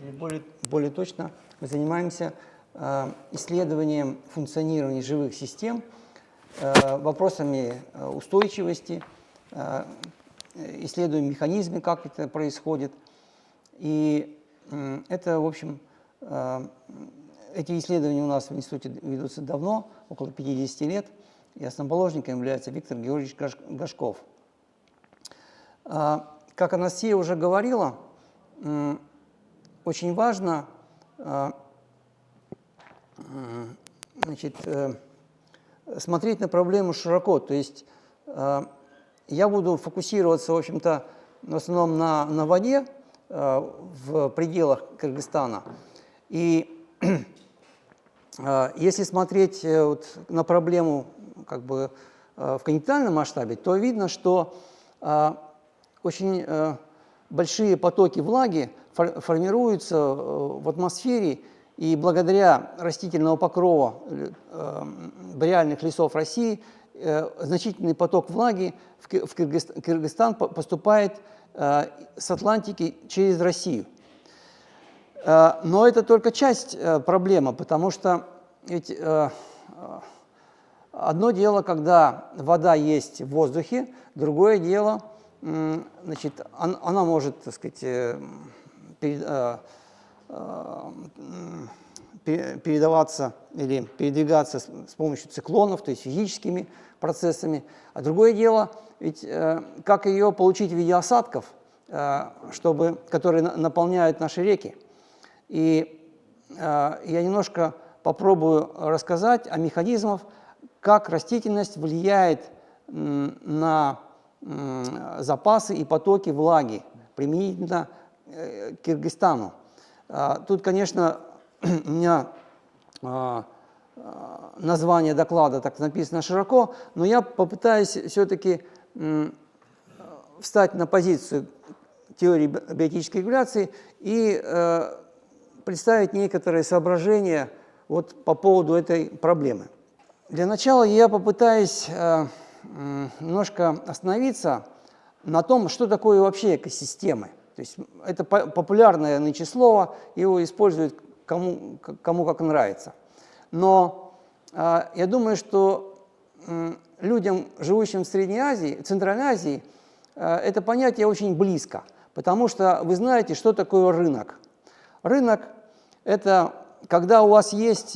Или более точно, мы занимаемся исследованием функционирования живых систем, вопросами устойчивости, исследуем механизмы, как это происходит. И это, в общем, эти исследования у нас в институте ведутся давно, около 50 лет, и основоположником является Виктор Георгиевич Гашков. Как Анастасия уже говорила, очень важно смотреть на проблему широко. То есть я буду фокусироваться, в общем-то, в основном на воде в пределах Кыргызстана. И если смотреть вот на проблему как бы в континентальном масштабе, то видно, что очень большие потоки влаги формируются в атмосфере, и благодаря растительного покрова бореальных лесов России значительный поток влаги в Кыргызстан поступает с Атлантики через Россию. Но это только часть проблемы, потому что ведь одно дело, когда вода есть в воздухе, другое дело, значит, она может, так сказать, передаваться или передвигаться с помощью циклонов, то есть физическими процессами. А другое дело, ведь как ее получить в виде осадков, которые наполняют наши реки. И я немножко попробую рассказать о механизмах, как растительность влияет на запасы и потоки влаги применительно к Кыргызстану. Тут, конечно, у меня название доклада так написано широко, но я попытаюсь все-таки встать на позицию теории биотической регуляции и представить некоторые соображения вот по поводу этой проблемы. Для начала я попытаюсь немножко остановиться на том, что такое вообще экосистемы. То есть это популярное нынче слово, его используют кому как нравится. Но я думаю, что людям, живущим в Средней Азии, Центральной Азии, это понятие очень близко, потому что вы знаете, что такое рынок. Рынок – это когда у вас есть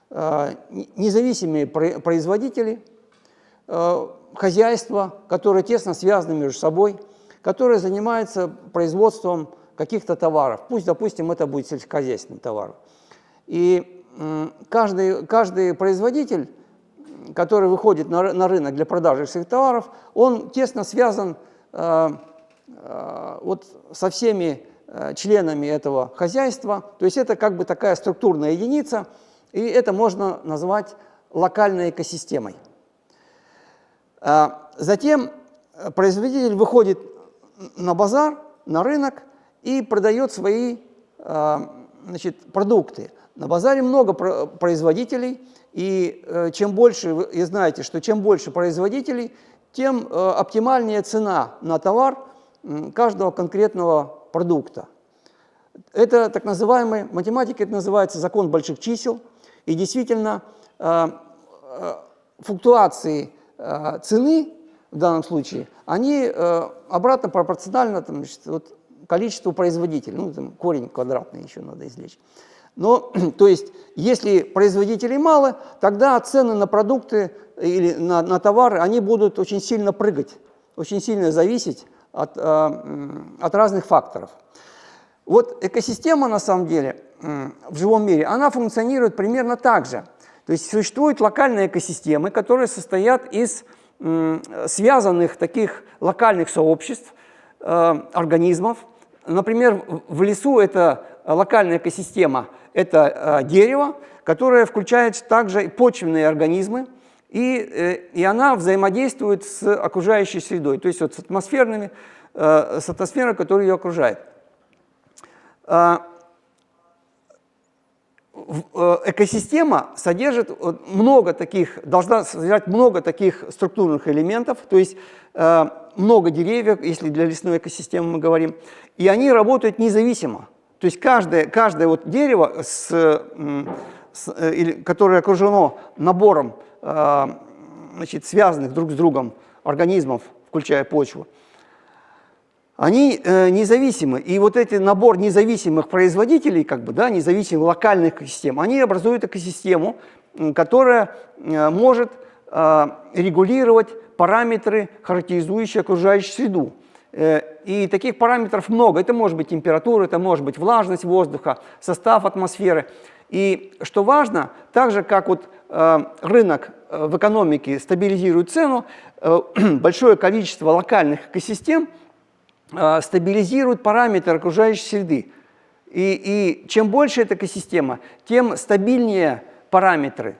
независимые производители, хозяйства, которые тесно связаны между собой, которые занимаются производством каких-то товаров. Пусть, допустим, это будет сельскохозяйственный товар. И каждый производитель, который выходит на рынок для продажи своих товаров, он тесно связан вот со всеми членами этого хозяйства. То есть это как бы такая структурная единица, и это можно назвать локальной экосистемой. Затем производитель выходит на базар, на рынок и продает свои продукты. На базаре много производителей, и чем больше, вы знаете, что чем больше производителей, тем оптимальнее цена на товар каждого конкретного продукта. Это так называемый, в математике это называется закон больших чисел, и действительно флуктуации цены в данном случае, они обратно пропорциональны количеству производителей. Ну, там корень квадратный еще надо извлечь. Но, то есть, если производителей мало, тогда цены на продукты или на товары, они будут очень сильно прыгать, очень сильно зависеть от разных факторов. Вот экосистема, на самом деле, в живом мире, она функционирует примерно так же. То есть существуют локальные экосистемы, которые состоят из связанных таких локальных сообществ, организмов. Например, в лесу это локальная экосистема, это дерево, которое включает также и почвенные организмы, и она взаимодействует с окружающей средой, то есть вот с атмосферой, которая ее окружает. Экосистема содержит должна содержать много таких структурных элементов, то есть много деревьев, если для лесной экосистемы мы говорим, и они работают независимо То есть каждое вот дерево, которое окружено набором значит, связанных друг с другом организмов, включая почву, они независимы. И вот этот набор независимых производителей, как бы, да, независимых локальных экосистем, они образуют экосистему, которая может регулировать параметры, характеризующие окружающую среду. И таких параметров много. Это может быть температура, это может быть влажность воздуха, состав атмосферы. И что важно, так же как вот рынок в экономике стабилизирует цену, большое количество локальных экосистем стабилизирует параметры окружающей среды. И чем больше эта экосистема, тем стабильнее параметры.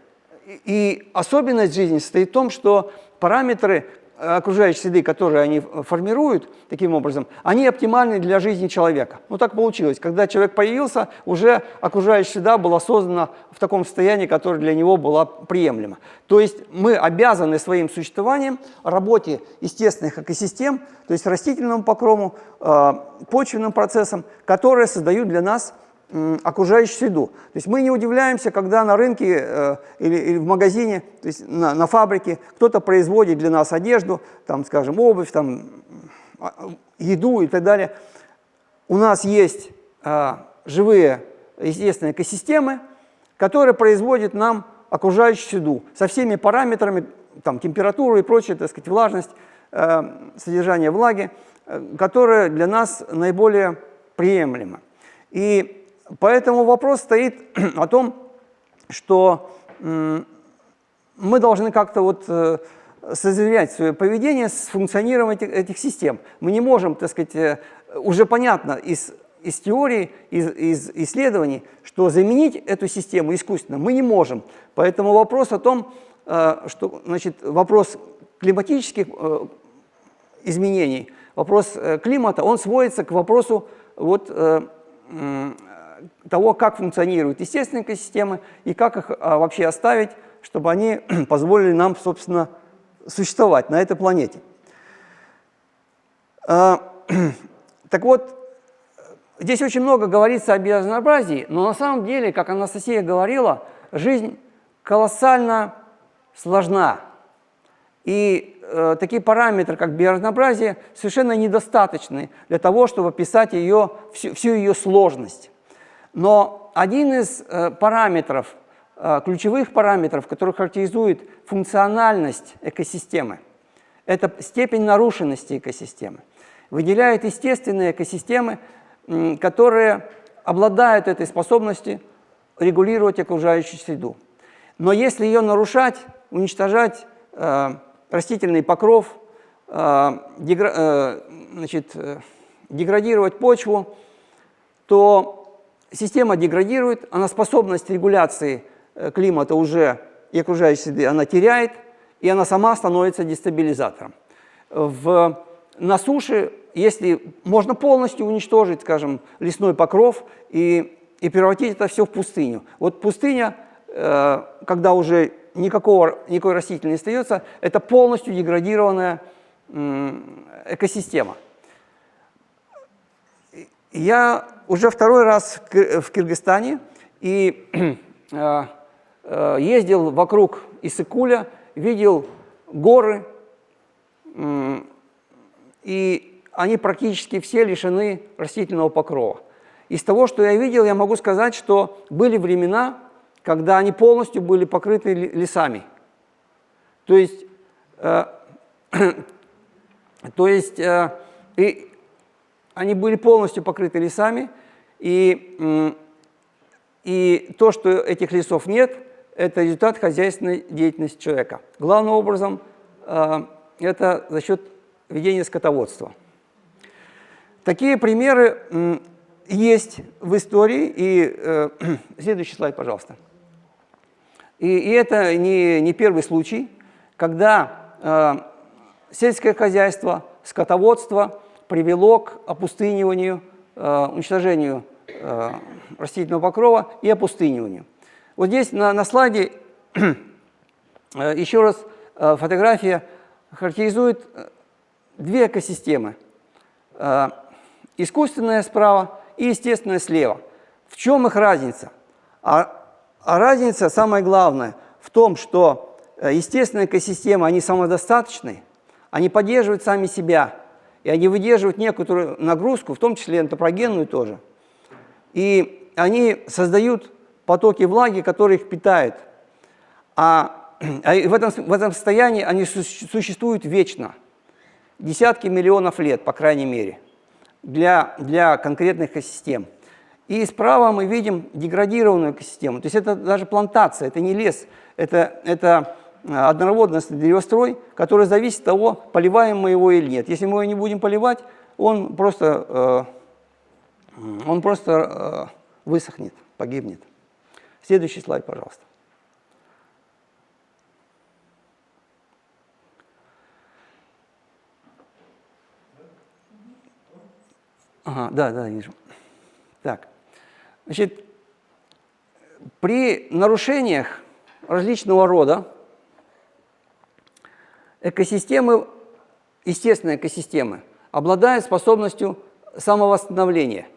И особенность жизни состоит в том, что параметры окружающей среды, которые они формируют таким образом, они оптимальны для жизни человека. Ну так получилось. Когда человек появился, уже окружающая среда была создана в таком состоянии, которое для него было приемлемо. То есть мы обязаны своим существованием работе естественных экосистем, то есть растительному покрову, почвенным процессам, которые создают для нас окружающую среду. То есть мы не удивляемся, когда на рынке или в магазине, то есть на фабрике кто-то производит для нас одежду, там, скажем, обувь, там, еду и так далее. У нас есть живые естественные экосистемы, которые производят нам окружающую среду со всеми параметрами, там, температуру и прочее, так сказать, влажность, содержание влаги, которые для нас наиболее приемлемы. И поэтому вопрос стоит о том, что мы должны как-то вот созревать свое поведение с функционированием этих систем. Мы не можем, так сказать, уже понятно из теории, из исследований, что заменить эту систему искусственно мы не можем. Поэтому вопрос о том, что, значит, вопрос климатических изменений, вопрос климата, он сводится к вопросу вот того, как функционируют естественные экосистемы и как их вообще оставить, чтобы они позволили нам, собственно, существовать на этой планете. Так вот, здесь очень много говорится о биоразнообразии, но на самом деле, как Анастасия говорила, жизнь колоссально сложна. И такие параметры, как биоразнообразие, совершенно недостаточны для того, чтобы описать всю ее сложность. Но один из параметров, ключевых параметров, который характеризует функциональность экосистемы, это степень нарушенности экосистемы. Выделяют естественные экосистемы, которые обладают этой способностью регулировать окружающую среду. Но если ее нарушать, уничтожать растительный покров, деградировать почву, то система деградирует, она способность регуляции климата уже и окружающей среды она теряет, и она сама становится дестабилизатором. На суше, если можно полностью уничтожить, скажем, лесной покров и превратить это все в пустыню. Вот пустыня, когда уже никакой растительности не остается, это полностью деградированная экосистема. Я уже второй раз в Кыргызстане и ездил вокруг Иссык-Куля, видел горы, и они практически все лишены растительного покрова. Из того, что я видел, я могу сказать, что были времена, когда они полностью были покрыты лесами. То есть они были полностью покрыты лесами, и то, что этих лесов нет, это результат хозяйственной деятельности человека. Главным образом, это за счет ведения скотоводства. Такие примеры есть в истории. И следующий слайд, пожалуйста. И это не первый случай, когда сельское хозяйство, скотоводство привело к опустыниванию, уничтожению растительного покрова и опустыниванию. Вот здесь на слайде еще раз фотография характеризует две экосистемы. Искусственная справа и естественное слева. В чем их разница? А разница, самое главное, в том, что естественные экосистемы, они самодостаточны, они поддерживают сами себя, и они выдерживают некоторую нагрузку, в том числе антропогенную тоже. И они создают потоки влаги, которые их питают. А в этом состоянии они существуют вечно, десятки миллионов лет, по крайней мере, для конкретных экосистем. И справа мы видим деградированную экосистему. То есть это даже плантация, это не лес, это одноводностный деревострой, который зависит от того, поливаем мы его или нет. Если мы его не будем поливать, он просто высохнет, погибнет. Следующий слайд, пожалуйста. Ага, да, вижу. Так, значит, при нарушениях различного рода экосистемы, естественные экосистемы, обладают способностью самовосстановления.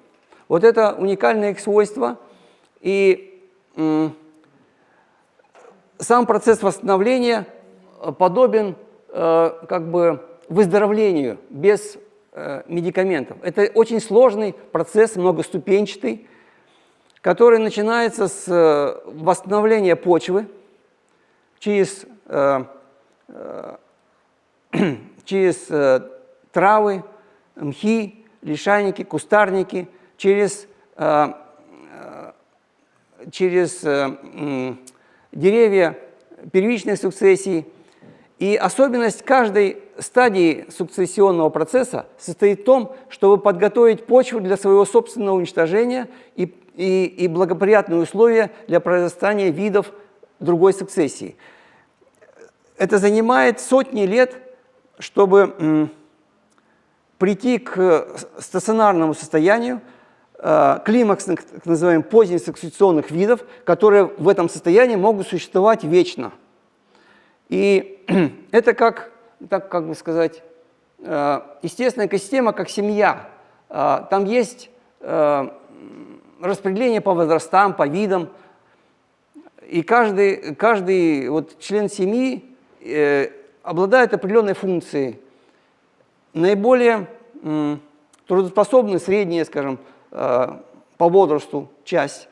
Вот это уникальное их свойство, и сам процесс восстановления подобен как бы выздоровлению без медикаментов. Это очень сложный процесс, многоступенчатый, который начинается с восстановления почвы через травы, мхи, лишайники, кустарники, через деревья первичной сукцессии. И особенность каждой стадии сукцессионного процесса состоит в том, чтобы подготовить почву для своего собственного уничтожения и благоприятные условия для произрастания видов другой сукцессии. Это занимает сотни лет, чтобы прийти к стационарному состоянию, климакс, так называемых, поздних сукцессионных видов, которые в этом состоянии могут существовать вечно. И это как бы сказать, естественная экосистема, как семья. Там есть распределение по возрастам, по видам, и каждый вот член семьи обладает определенной функцией. Наиболее трудоспособны средние, скажем, по возрасту часть.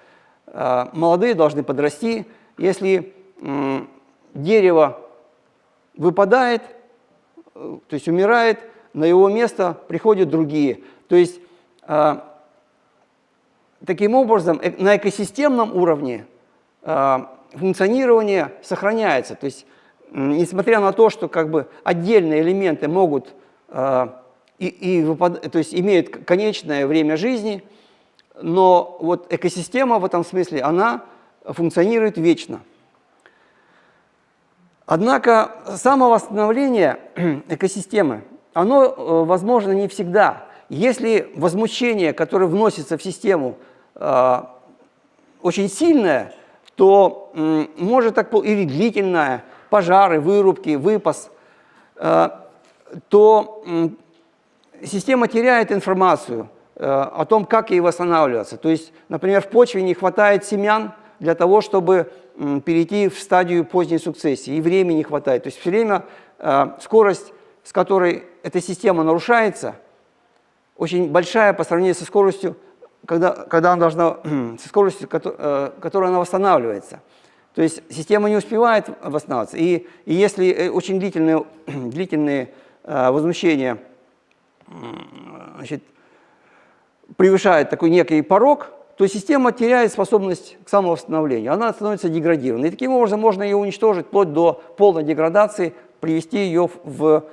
Молодые должны подрасти. Если дерево выпадает, то есть умирает, на его место приходят другие. То есть таким образом на экосистемном уровне функционирование сохраняется. То есть несмотря на то, что как бы отдельные элементы могут то есть имеют конечное время жизни, но вот экосистема в этом смысле, она функционирует вечно. Однако самовосстановление экосистемы, оно возможно не всегда. Если возмущение, которое вносится в систему, очень сильное, то может так или длительное, пожары, вырубки, выпас, то система теряет информацию о том, как ей восстанавливаться. То есть, например, в почве не хватает семян для того, чтобы перейти в стадию поздней сукцессии, и времени не хватает. То есть все время скорость, с которой эта система нарушается, очень большая по сравнению со скоростью, когда она должна, со скоростью, которой она восстанавливается. То есть система не успевает восстанавливаться. И если очень длительные возмущения, значит, превышают такой некий порог, то система теряет способность к самовосстановлению, она становится деградированной. И таким образом можно ее уничтожить вплоть до полной деградации, привести ее в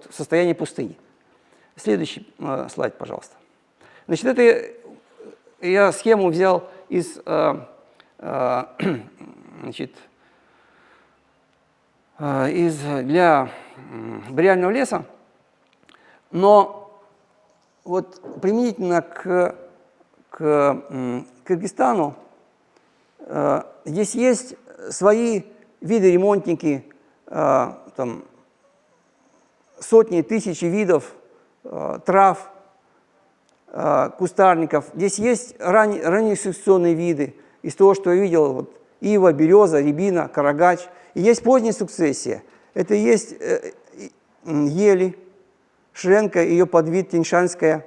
состояние пустыни. Следующий слайд, пожалуйста. Значит, это я схему взял для бореального леса, но вот применительно к Кыргызстану здесь есть свои виды ремонтники, там сотни, тысячи видов трав, кустарников. Здесь есть ранние сукцессионные виды. Из того, что я видел, вот, ива, береза, рябина, карагач. И есть поздняя сукцессия. Это есть ели, шренка, ее подвид тяньшанская,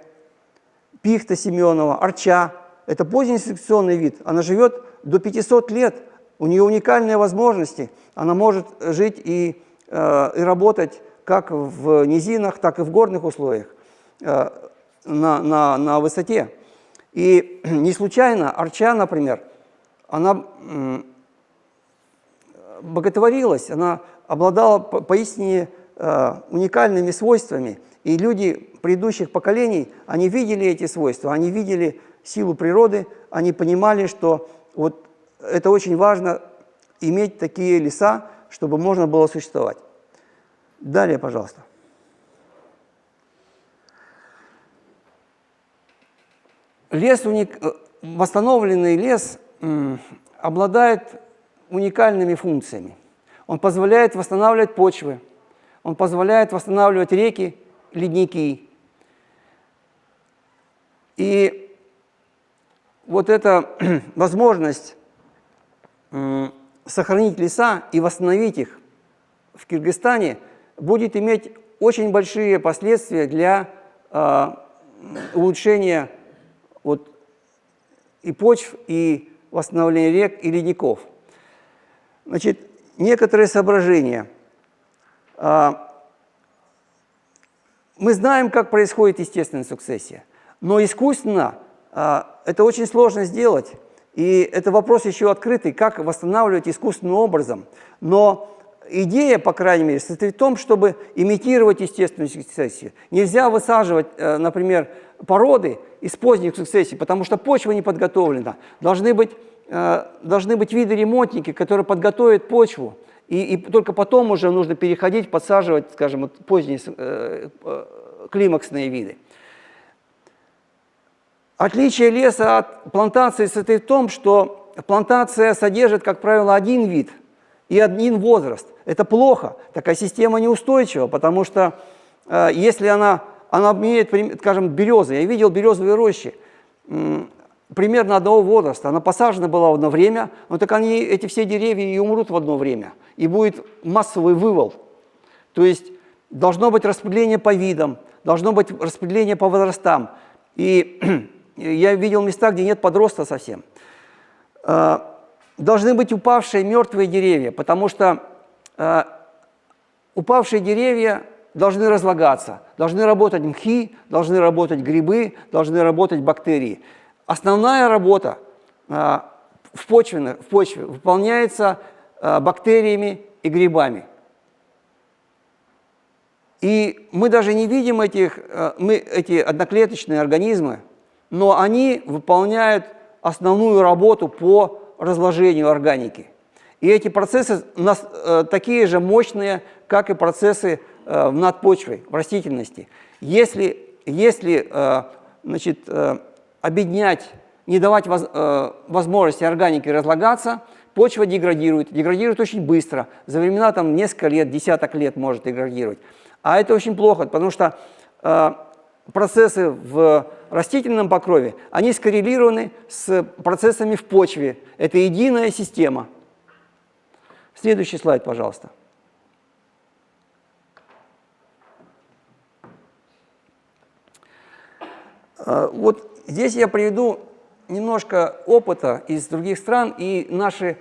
пихта Семенова, арча. Это поздний сукцессионный вид. Она живет до 500 лет. У нее уникальные возможности. Она может жить и работать как в низинах, так и в горных условиях, на высоте. И не случайно арча, например, она боготворилась, она обладала поистине уникальными свойствами. И люди предыдущих поколений, они видели эти свойства, они видели силу природы, они понимали, что вот это очень важно иметь такие леса, чтобы можно было существовать. Далее, пожалуйста. Восстановленный лес обладает уникальными функциями. Он позволяет восстанавливать почвы, он позволяет восстанавливать реки, ледники. И вот эта возможность сохранить леса и восстановить их в Кыргызстане будет иметь очень большие последствия для улучшения вот, и почв, и восстановления рек, и ледников. Значит, некоторые соображения. Мы знаем, как происходит естественная сукцессия, но искусственно это очень сложно сделать. И это вопрос еще открытый, как восстанавливать искусственным образом. Но идея, по крайней мере, состоит в том, чтобы имитировать естественную сукцессию. Нельзя высаживать, например, породы из поздних сукцессий, потому что почва не подготовлена. Должны быть виды-ремонтники, которые подготовят почву. И только потом уже нужно переходить, подсаживать, скажем, вот поздние климаксные виды. Отличие леса от плантации состоит в том, что плантация содержит, как правило, один вид и один возраст. Это плохо, такая система неустойчива, потому что если она имеет, скажем, березы, я видел березовые рощи, примерно одного возраста, она посажена была в одно время, но так эти все деревья и умрут в одно время, и будет массовый вывал. То есть должно быть распределение по видам, должно быть распределение по возрастам. И я видел места, где нет подроста совсем. Должны быть упавшие мертвые деревья, потому что упавшие деревья должны разлагаться, должны работать мхи, должны работать грибы, должны работать бактерии. Основная работа в почве выполняется бактериями и грибами. И мы даже не видим эти одноклеточные организмы, но они выполняют основную работу по разложению органики. И эти процессы такие же мощные, как и процессы в надпочве, в растительности. Если обеднять, не давать возможности органике разлагаться, почва деградирует очень быстро. За времена несколько лет, десяток лет может деградировать. А это очень плохо, потому что процессы в растительном покрове, они скоррелированы с процессами в почве. Это единая система. Следующий слайд, пожалуйста. Вот здесь я приведу немножко опыта из других стран и наши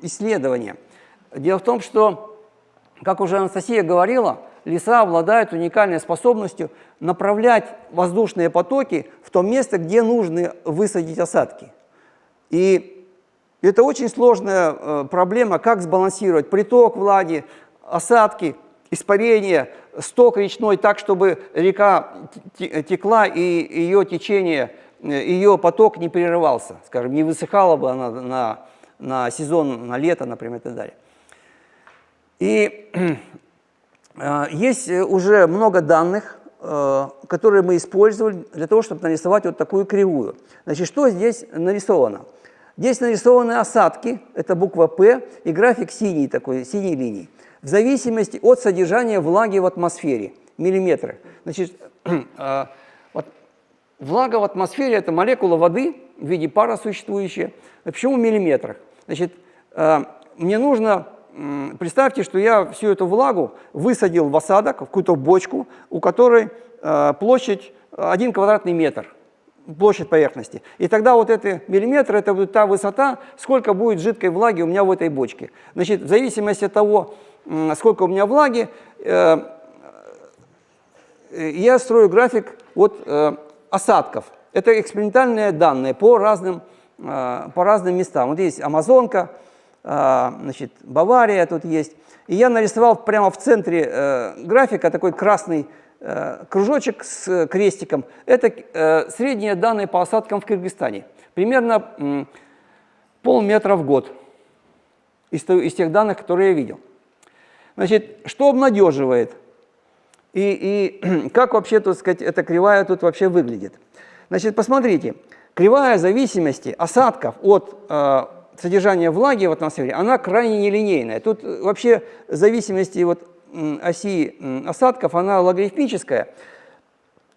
исследования. Дело в том, что, как уже Анастасия говорила, леса обладают уникальной способностью направлять воздушные потоки в то место, где нужно высадить осадки. И это очень сложная проблема, как сбалансировать приток влаги, осадки, испарение, сток речной так, чтобы река текла и ее течение, ее поток не прерывался, скажем, не высыхала бы она на сезон, на лето, например, и так далее. И есть уже много данных, которые мы использовали для того, чтобы нарисовать вот такую кривую. Значит, что здесь нарисовано? Здесь нарисованы осадки, это буква «П», и график синей линии, в зависимости от содержания влаги в атмосфере, миллиметры. Значит, вот влага в атмосфере – это молекула воды в виде пара существующая. Почему в миллиметрах? Значит, мне нужно, представьте, что я всю эту влагу высадил в осадок, в какую-то бочку, у которой площадь 1 квадратный метр, площадь поверхности. И тогда вот это миллиметр – это будет та высота, сколько будет жидкой влаги у меня в этой бочке. Значит, в зависимости от того, сколько у меня влаги, я строю график от осадков. Это экспериментальные данные по разным местам. Вот есть Амазонка, значит, Бавария тут есть. И я нарисовал прямо в центре графика такой красный кружочек с крестиком. Это средние данные по осадкам в Кыргызстане. Примерно полметра в год из тех данных, которые я видел. Значит, что обнадеживает? И как вообще, так сказать, эта кривая тут вообще выглядит? Значит, посмотрите, кривая зависимости осадков от содержания влаги в атмосфере, она крайне нелинейная. Тут вообще зависимости от оси осадков, она логарифмическая.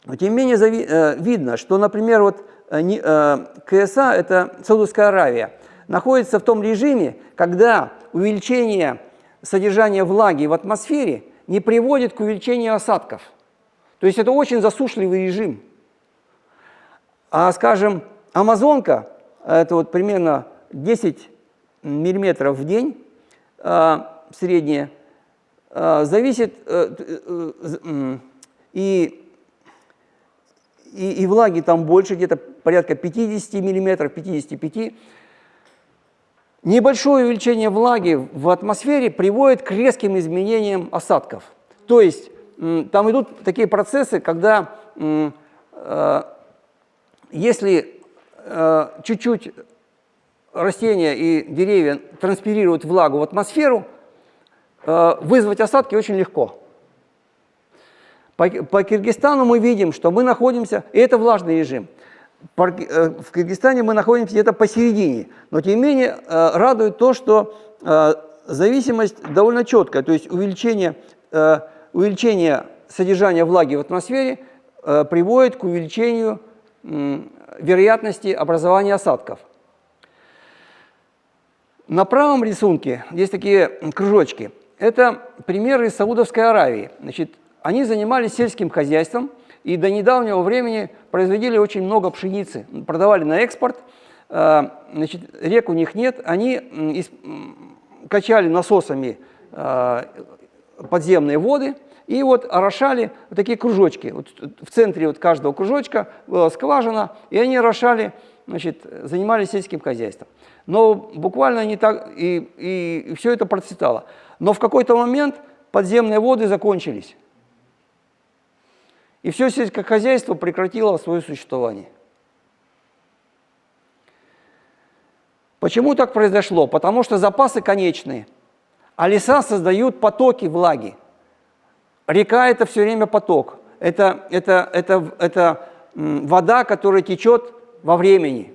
Но тем не менее видно, что, например, вот КСА, это Саудовская Аравия, находится в том режиме, когда увеличение содержания влаги в атмосфере не приводит к увеличению осадков. То есть это очень засушливый режим. А, скажем, Амазонка, это вот примерно 10 миллиметров в день, средняя, зависит, и влаги там больше, где-то порядка 50 миллиметров, 55. Небольшое увеличение влаги в атмосфере приводит к резким изменениям осадков. То есть там идут такие процессы, когда если чуть-чуть растения и деревья транспирируют влагу в атмосферу, вызвать осадки очень легко. По Кыргызстану мы видим, что мы находимся, и это влажный режим, в Кыргызстане мы находимся где-то посередине, но тем не менее радует то, что зависимость довольно четкая, то есть увеличение содержания влаги в атмосфере приводит к увеличению вероятности образования осадков. На правом рисунке есть такие кружочки. Это примеры из Саудовской Аравии. Значит, они занимались сельским хозяйством и до недавнего времени производили очень много пшеницы, продавали на экспорт. Значит, рек у них нет, они качали насосами подземные воды и вот орошали вот такие кружочки. Вот в центре вот каждого кружочка была скважина, и они орошали, значит, занимались сельским хозяйством. Но буквально не так, и все это процветало. Но в какой-то момент подземные воды закончились. И все сельское хозяйство прекратило свое существование. Почему так произошло? Потому что запасы конечные, а леса создают потоки влаги. Река – это все время поток. Это вода, которая течет во времени.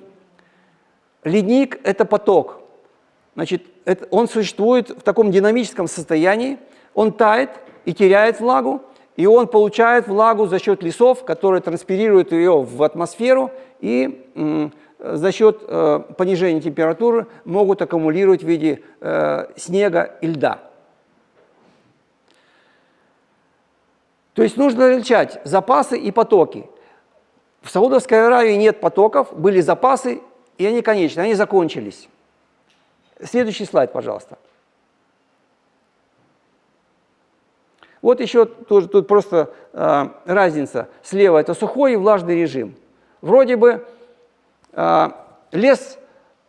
Ледник – это поток. Значит, он существует в таком динамическом состоянии, он тает и теряет влагу, и он получает влагу за счет лесов, которые транспирируют ее в атмосферу и за счет понижения температуры могут аккумулировать в виде снега и льда. То есть нужно различать запасы и потоки. В Саудовской Аравии нет потоков, были запасы, и они конечны, они закончились. Следующий слайд, пожалуйста. Вот еще тоже, тут просто разница. Слева это сухой и влажный режим. Вроде бы лес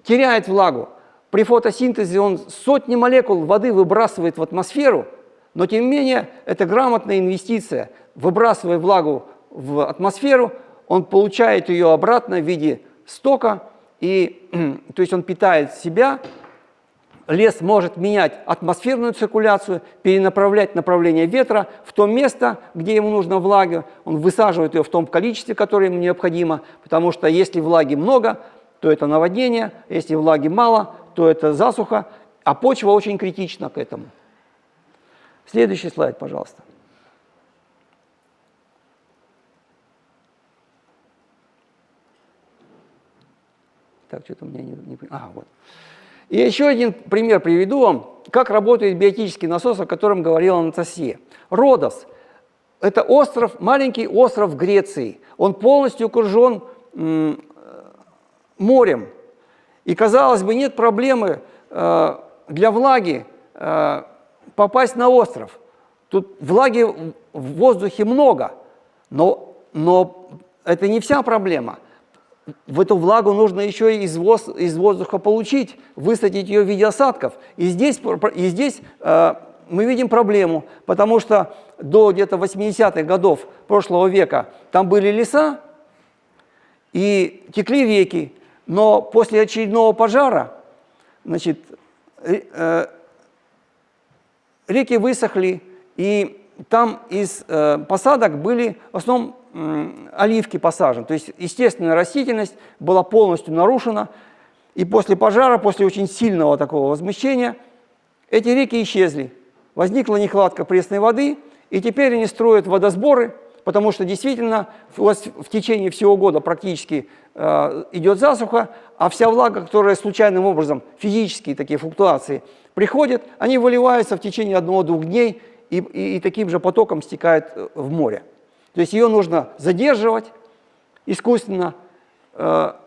теряет влагу. При фотосинтезе он сотни молекул воды выбрасывает в атмосферу, но тем не менее это грамотная инвестиция. Выбрасывая влагу в атмосферу, он получает ее обратно в виде стока, и, то есть он питает себя. Лес может менять атмосферную циркуляцию, перенаправлять направление ветра в то место, где ему нужна влага. Он высаживает ее в том количестве, которое ему необходимо, потому что если влаги много, то это наводнение, если влаги мало, то это засуха, а почва очень критична к этому. Следующий слайд, пожалуйста. Так, что-то у меня не... Ага, вот. И еще один пример приведу вам, как работает биотический насос, о котором говорила Анастасия. Родос – это остров, маленький остров в Греции. Он полностью окружен морем. И, казалось бы, нет проблемы для влаги попасть на остров. Тут влаги в воздухе много, но это не вся проблема. В эту влагу нужно еще и из воздуха получить, высадить ее в виде осадков. И здесь мы видим проблему, потому что до где-то 80-х годов прошлого века там были леса и текли реки, но после очередного пожара, значит, реки высохли, и там из посадок были в основном оливки посажены. То есть естественная растительность была полностью нарушена, и после пожара, после очень сильного такого возмущения, эти реки исчезли. Возникла нехватка пресной воды, и теперь они строят водосборы, потому что действительно в течение всего года практически идет засуха, а вся влага, которая случайным образом, физические такие флуктуации, приходят, они выливаются в течение 1-2 дней и таким же потоком стекают в море. То есть ее нужно задерживать искусственно,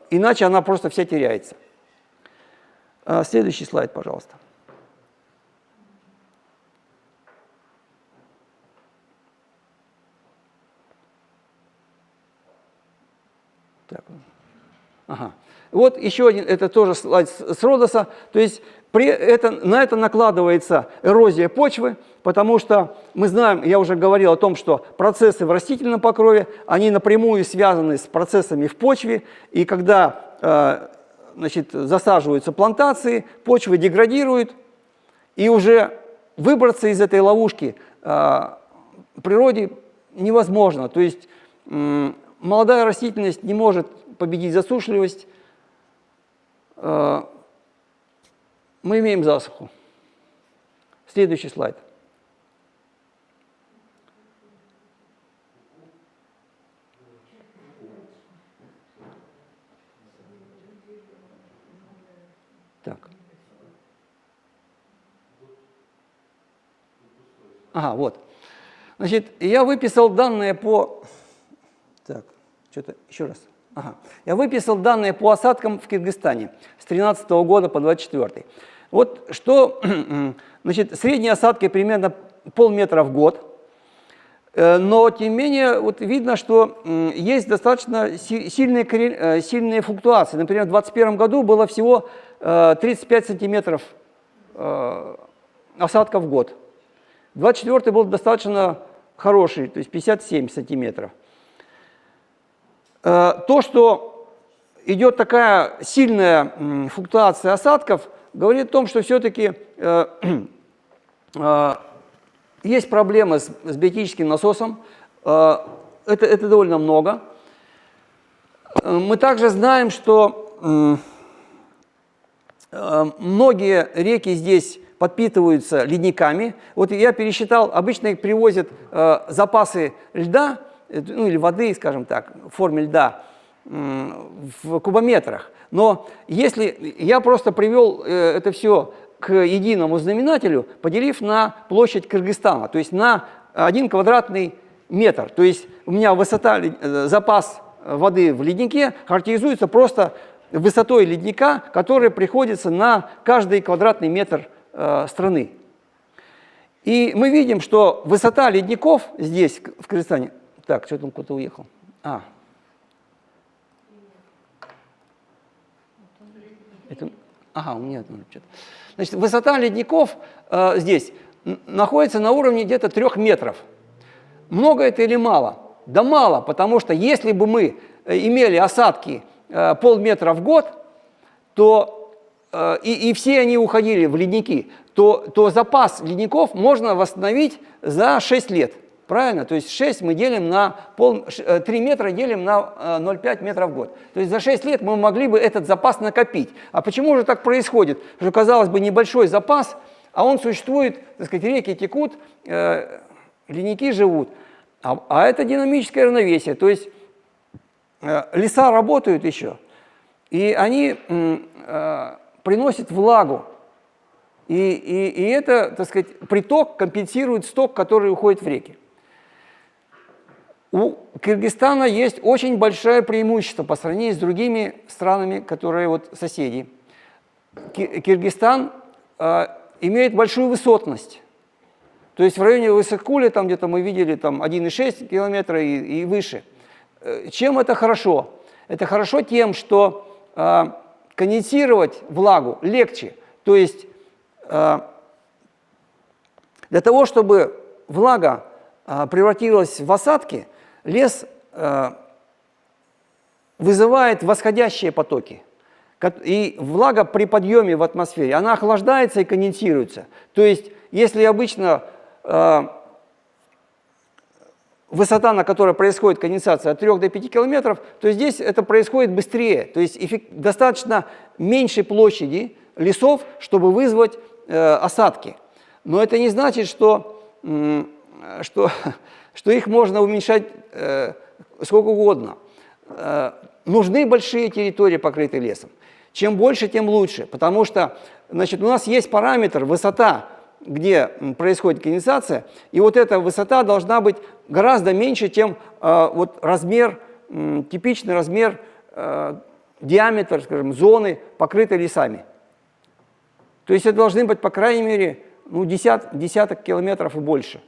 иначе она просто вся теряется. Следующий слайд, пожалуйста. Так. Ага. Вот еще один, это тоже слайд с Родоса. То есть на это накладывается эрозия почвы, потому что мы знаем, я уже говорил о том, что процессы в растительном покрове, они напрямую связаны с процессами в почве, и когда значит, засаживаются плантации, почвы деградируют, и уже выбраться из этой ловушки в природе невозможно. То есть молодая растительность не может победить засушливость. Мы имеем засуху. Следующий слайд. Так. Ага, вот. Значит, я выписал данные по... Так, что-то еще раз. Ага. Я выписал данные по осадкам в Кыргызстане с 2013 года по 2024. Вот что, значит, средние осадки примерно полметра в год, но тем не менее вот видно, что есть достаточно сильные флуктуации. Например, в 2021 году было всего 35 сантиметров осадков в год. 2024 был достаточно хороший, то есть 57 сантиметров. То, что идет такая сильная флуктуация осадков, говорит о том, что все-таки есть проблемы с биотическим насосом. Это довольно много. Мы также знаем, что многие реки здесь подпитываются ледниками. Вот я пересчитал, обычно их привозят запасы льда, ну или воды, скажем так, в форме льда, в кубометрах. Но если я просто привел это все к единому знаменателю, поделив на площадь Кыргызстана, то есть на 1 квадратный метр. То есть у меня высота, запас воды в леднике характеризуется просто высотой ледника, которая приходится на каждый квадратный метр страны. И мы видим, что высота ледников здесь, в Кыргызстане... Так, что там кто-то уехал? Ага, у меня что-то. Значит, высота ледников здесь находится на уровне где-то 3 метров. Много это или мало? Да мало, потому что если бы мы имели осадки полметра в год, то и все они уходили в ледники, то запас ледников можно восстановить за 6 лет. Правильно? То есть 6 мы делим на 3 метра делим на 0,5 метра в год. То есть за 6 лет мы могли бы этот запас накопить. А почему же так происходит? Что, казалось бы, небольшой запас, а он существует, так сказать, реки текут, ледники живут. А это динамическое равновесие. То есть леса работают еще. и они приносят влагу. И это, так сказать, приток компенсирует сток, который уходит в реки. У Кыргызстана есть очень большое преимущество по сравнению с другими странами, которые вот соседи. Кыргызстан имеет большую высотность. То есть в районе Высокуля, там где-то мы видели там 1,6 километра и выше. Чем это хорошо? Это хорошо тем, что конденсировать влагу легче. То есть для того, чтобы влага превратилась в осадки, лес вызывает восходящие потоки. И влага при подъеме в атмосфере, она охлаждается и конденсируется. То есть, если обычно высота, на которой происходит конденсация, от 3 до 5 километров, то здесь это происходит быстрее. То есть достаточно меньшей площади лесов, чтобы вызвать осадки. Но это не значит, что их можно уменьшать сколько угодно. Нужны большие территории, покрытые лесом. Чем больше, тем лучше, потому что, значит, у нас есть параметр высота, где происходит конденсация, и вот эта высота должна быть гораздо меньше, чем вот размер, типичный размер, диаметр, скажем, зоны, покрытой лесами. То есть это должны быть, по крайней мере, ну, десяток километров и больше.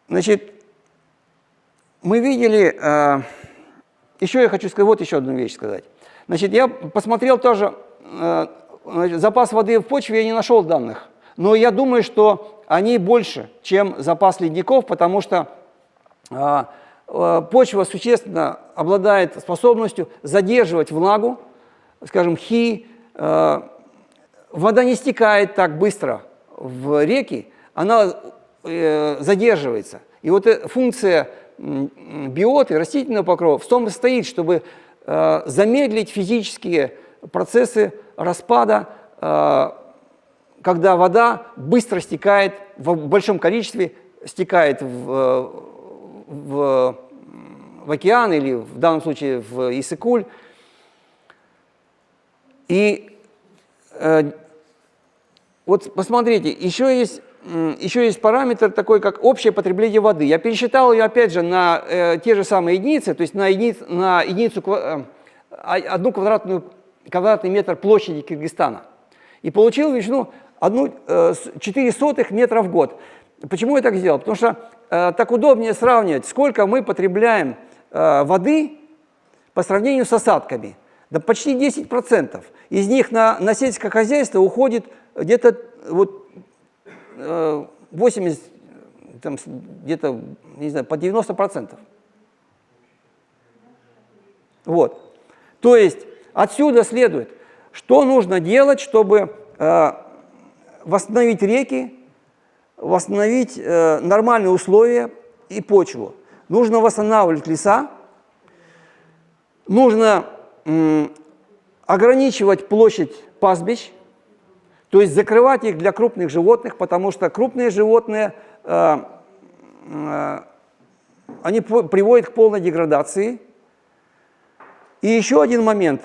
Значит, мы видели, еще я хочу сказать, вот еще одну вещь сказать. Значит, я посмотрел тоже, запас воды в почве, я не нашел данных, но я думаю, что они больше, чем запас ледников, потому что почва существенно обладает способностью задерживать влагу, скажем, вода не стекает так быстро в реки, она задерживается. И вот функция биоты, растительного покрова, в том и состоит, чтобы замедлить физические процессы распада, когда вода быстро стекает, в большом количестве стекает в океан или в данном случае в Иссык-Куль. И вот посмотрите, еще есть параметр такой, как общее потребление воды. Я пересчитал ее, опять же, на те же самые единицы, то есть на единицу, 1 квадратный метр площади Кыргызстана. И получил величину 0,04 метра в год. Почему я так сделал? Потому что так удобнее сравнивать, сколько мы потребляем воды по сравнению с осадками. Да почти 10%. Из них на сельское хозяйство уходит где-то вот 80, там, где-то, не знаю, по 90%. Вот. То есть отсюда следует, что нужно делать, чтобы восстановить реки, восстановить нормальные условия и почву. Нужно восстанавливать леса, нужно ограничивать площадь пастбищ, то есть закрывать их для крупных животных, потому что крупные животные, они приводят к полной деградации. И еще один момент,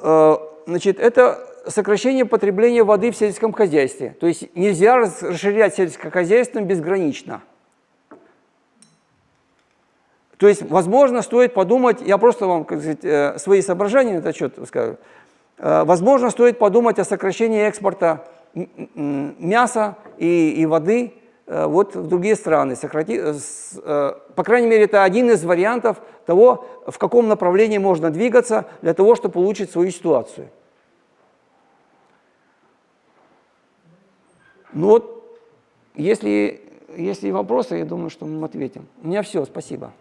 значит, это сокращение потребления воды в сельском хозяйстве. То есть нельзя расширять сельское хозяйство безгранично. То есть, возможно, стоит подумать, я просто вам, как сказать, свои соображения на этот счет скажу, возможно, стоит подумать о сокращении экспорта мяса и воды вот в другие страны. По крайней мере, это один из вариантов того, в каком направлении можно двигаться для того, чтобы улучшить свою ситуацию. Ну вот, если вопросы, я думаю, что мы ответим. У меня все, спасибо.